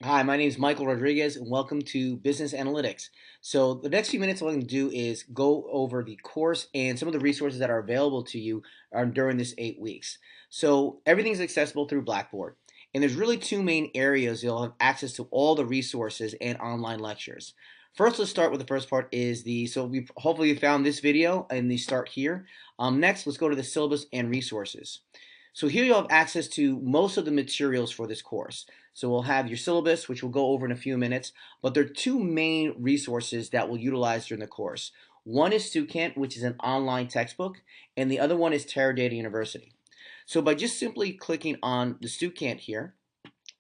Hi, my name is Michael Rodriguez, and welcome to Business Analytics. So, the next few minutes, what I'm going to do is go over the course and some of the resources that are available to you during this 8 weeks. So, everything's accessible through Blackboard, and there's really two main areas you'll have access to all the resources and online lectures. First, let's start with the first part is we hopefully you found this video and the start here. Next, let's go to the syllabus and resources. So here you'll have access to most of the materials for this course. So we'll have your syllabus, which we'll go over in a few minutes, but there are two main resources that we'll utilize during the course. One is Stukent, which is an online textbook, and the other one is Teradata University. So by just simply clicking on the Stukent here,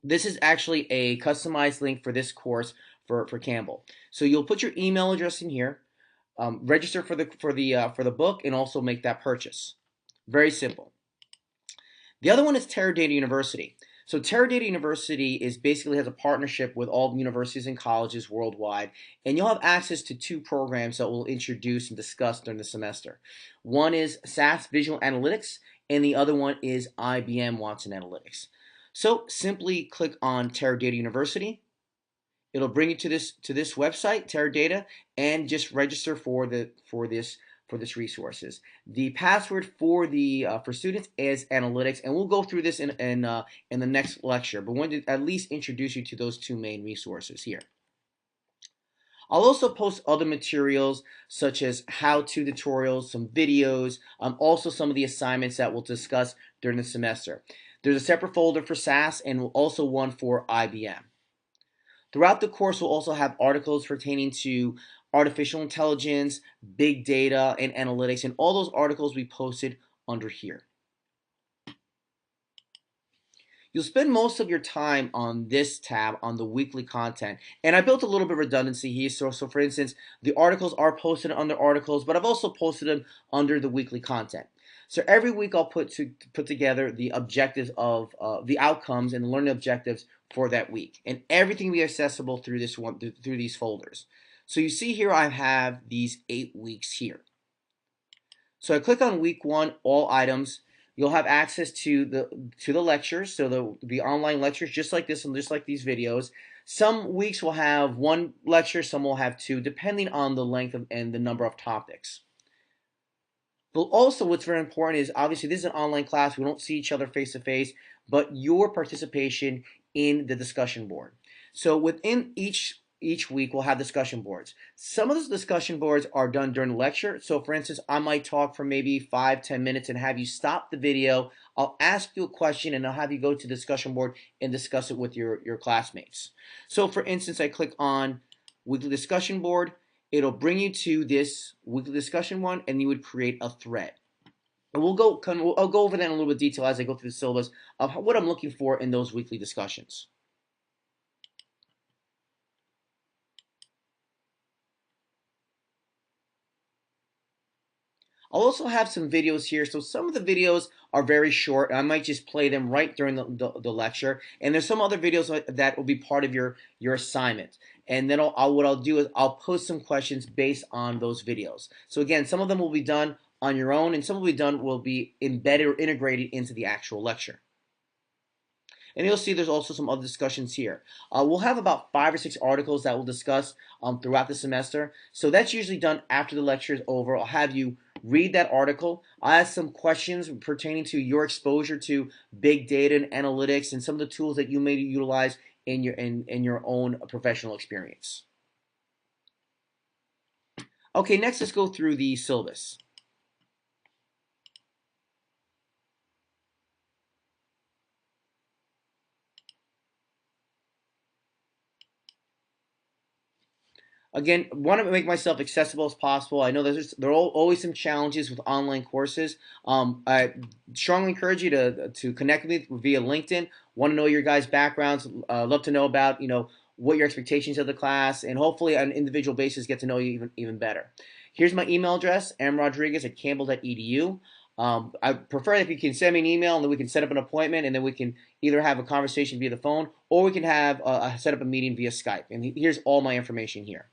this is actually a customized link for this course for Campbell. So you'll put your email address in here, register for the book, and also make that purchase. Very simple. The other one is Teradata University. So Teradata University is basically has a partnership with all the universities and colleges worldwide, and you'll have access to two programs that we'll introduce and discuss during the semester. One is SAS Visual Analytics, and the other one is IBM Watson Analytics. So simply click on Teradata University. It'll bring you to this website, Teradata, and just register for this resources. The password for students is analytics, and we'll go through this in the next lecture. But wanted to at least introduce you to those two main resources here. I'll also post other materials such as how-to tutorials, some videos, also some of the assignments that we'll discuss during the semester. There's a separate folder for SAS and also one for IBM. Throughout the course, we'll also have articles pertaining to artificial intelligence, big data, and analytics, and all those articles we posted under here. You'll spend most of your time on this tab on the weekly content. And I built a little bit of redundancy here. So for instance, the articles are posted under articles, but I've also posted them under the weekly content. So every week I'll put together the objectives of the outcomes and the learning objectives for that week. And everything will be accessible through through these folders. So you see here I have these 8 weeks here. So I click on week 1, all items. You'll have access to the lectures, so the online lectures, just like this and just like these videos. Some weeks will have one lecture, some will have two, depending on the length and the number of topics. But also, what's very important is obviously this is an online class. We don't see each other face to face, but your participation in the discussion board. So within each week, we'll have discussion boards. Some of those discussion boards are done during the lecture. So for instance, I might talk for maybe 5-10 minutes and have you stop the video. I'll ask you a question and I'll have you go to the discussion board and discuss it with your classmates. So for instance, I click on weekly discussion board. It'll bring you to this weekly discussion one, and you would create a thread. And I'll go over that in a little bit of detail as I go through the syllabus of what I'm looking for in those weekly discussions. I'll also have some videos here. So some of the videos are very short. I might just play them right during the lecture. And there's some other videos that will be part of your assignment. And then what I'll do is I'll post some questions based on those videos. So again, some of them will be done on your own, and some will be embedded or integrated into the actual lecture. And you'll see there's also some other discussions here. We'll have about 5 or 6 articles that we'll discuss throughout the semester. So that's usually done after the lecture is over. I'll have you read that article. I'll ask some questions pertaining to your exposure to big data and analytics and some of the tools that you may utilize in your own professional experience. Okay, next let's go through the syllabus. Again, want to make myself accessible as possible. I know there are always some challenges with online courses. I strongly encourage you to connect with me via LinkedIn. Want to know your guys' backgrounds. Love to know about what your expectations of the class, and hopefully on an individual basis get to know you even better. Here's my email address: mrodriguez@campbell.edu. I prefer if you can send me an email and then we can set up an appointment and then we can either have a conversation via the phone or we can have set up a meeting via Skype. And here's all my information here.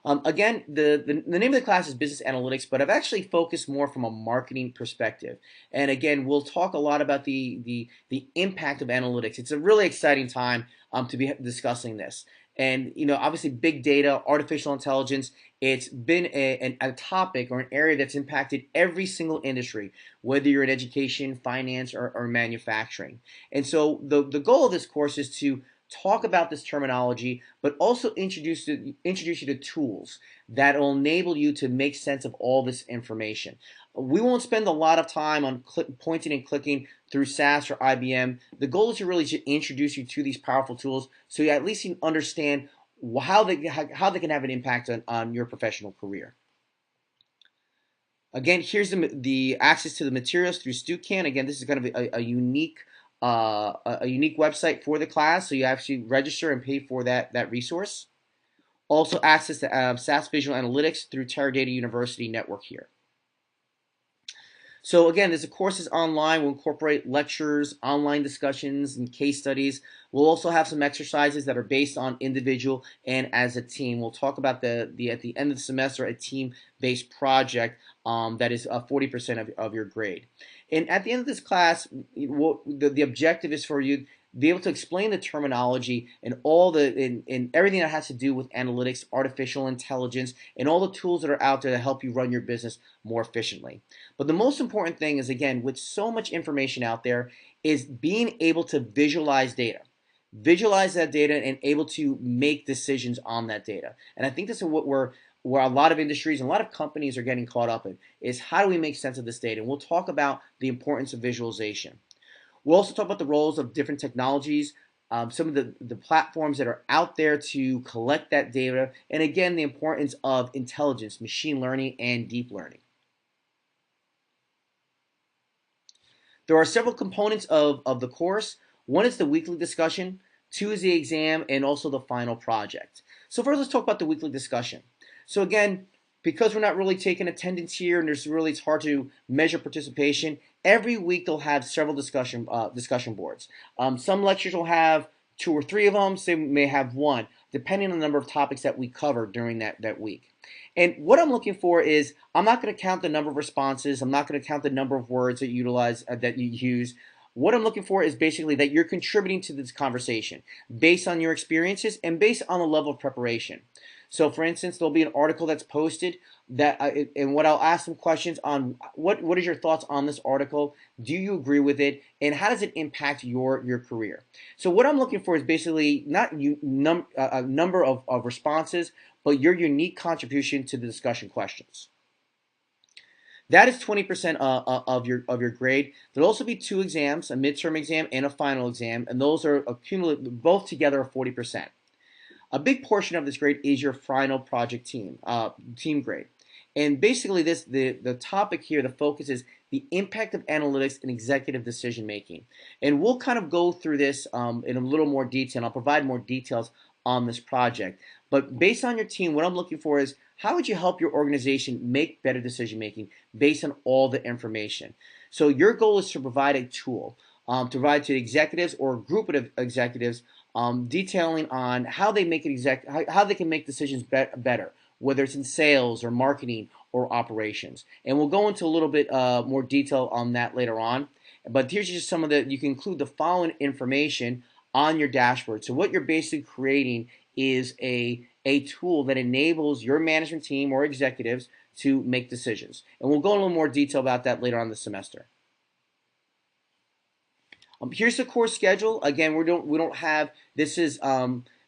Again, the name of the class is Business Analytics, but I've actually focused more from a marketing perspective. And again, we'll talk a lot about the impact of analytics. It's a really exciting time to be discussing this. And obviously, big data, artificial intelligence, it's been a topic or an area that's impacted every single industry, whether you're in education, finance, or manufacturing. And so the goal of this course is to talk about this terminology, but also introduce you to tools that will enable you to make sense of all this information. We won't spend a lot of time on pointing and clicking through SAS or IBM. The goal is to really introduce you to these powerful tools so you at least you understand how they can have an impact on your professional career. Again, here's the access to the materials through StuCan. Again, this is kind of a unique website for the class, so you actually register and pay for that resource. Also, access to SAS Visual Analytics through Teradata University network here. So again, this course is online. We'll incorporate lectures, online discussions, and case studies. We'll also have some exercises that are based on individual and as a team. We'll talk about at the end of the semester a team-based project that is 40% of your grade. And at the end of this class, the objective is for you be able to explain the terminology and and everything that has to do with analytics, artificial intelligence, and all the tools that are out there to help you run your business more efficiently. But the most important thing is, again, with so much information out there, is being able to visualize data. Visualize that data and able to make decisions on that data. And I think this is where a lot of industries and a lot of companies are getting caught up in, is how do we make sense of this data? And we'll talk about the importance of visualization. We'll also talk about the roles of different technologies, some of the platforms that are out there to collect that data, and again, the importance of intelligence, machine learning, and deep learning. There are several components of the course. One is the weekly discussion, two is the exam, and also the final project. So first, let's talk about the weekly discussion. So again, because we're not really taking attendance here, and it's hard to measure participation. Every week they'll have several discussion boards. Some lectures will have 2 or 3 of them. Some may have 1, depending on the number of topics that we cover during that week. And what I'm looking for is, I'm not going to count the number of responses. I'm not going to count the number of words that you use. What I'm looking for is basically that you're contributing to this conversation based on your experiences and based on the level of preparation. So, for instance, there'll be an article that's posted and what I'll ask some questions on what is your thoughts on this article? Do you agree with it? And how does it impact your career? So, what I'm looking for is basically not a number of responses, but your unique contribution to the discussion questions. That is 20% of your grade. There'll also be 2 exams, a midterm exam and a final exam, and those are accumulated both together are 40%. A big portion of this grade is your final project team grade. And basically the topic here, the focus is the impact of analytics in executive decision making. And we'll kind of go through this in a little more detail. And I'll provide more details on this project. But based on your team, what I'm looking for is, how would you help your organization make better decision making based on all the information? So your goal is to provide a tool, to provide to executives or a group of executives, detailing on how they how they can make decisions better, whether it's in sales or marketing or operations. And we'll go into a little bit more detail on that later on. But here's just some of you can include the following information on your dashboard. So what you're basically creating is a tool that enables your management team or executives to make decisions. And we'll go in a little more detail about that later on this semester. Here's the course schedule. Again, we don't have, this is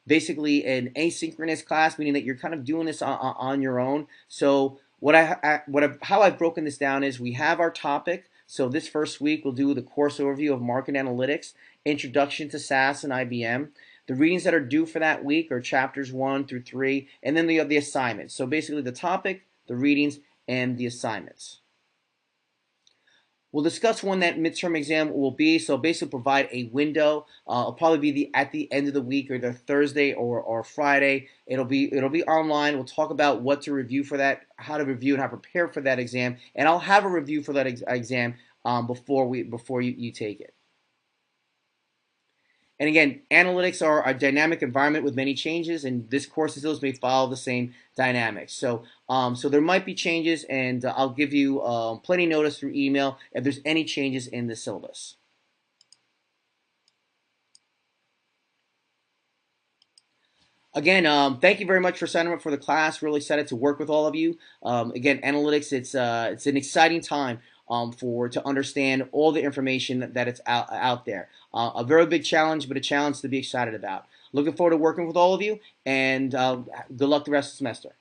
basically an asynchronous class, meaning that you're kind of doing this on your own. So how I've broken this down is, we have our topic. So this first week we'll do the course overview of market analytics, introduction to SAS and IBM. The readings that are due for that week are chapters 1 through 3, and then the assignments. So basically the topic, the readings, and the assignments. We'll discuss when that midterm exam will be. So basically provide a window. It'll probably be at the end of the week, or the Thursday or Friday. It'll be online. We'll talk about what to review for that, how to review and how to prepare for that exam. And I'll have a review for that exam before you take it. And again, analytics are a dynamic environment with many changes, and this course syllabus may follow the same dynamics. So there might be changes, and I'll give you plenty of notice through email if there's any changes in the syllabus. Again, thank you very much for signing up for the class. Really excited to work with all of you. Again, analytics, it's an exciting time for to understand all the information that it's out there. A very big challenge, but a challenge to be excited about. Looking forward to working with all of you, and good luck the rest of the semester.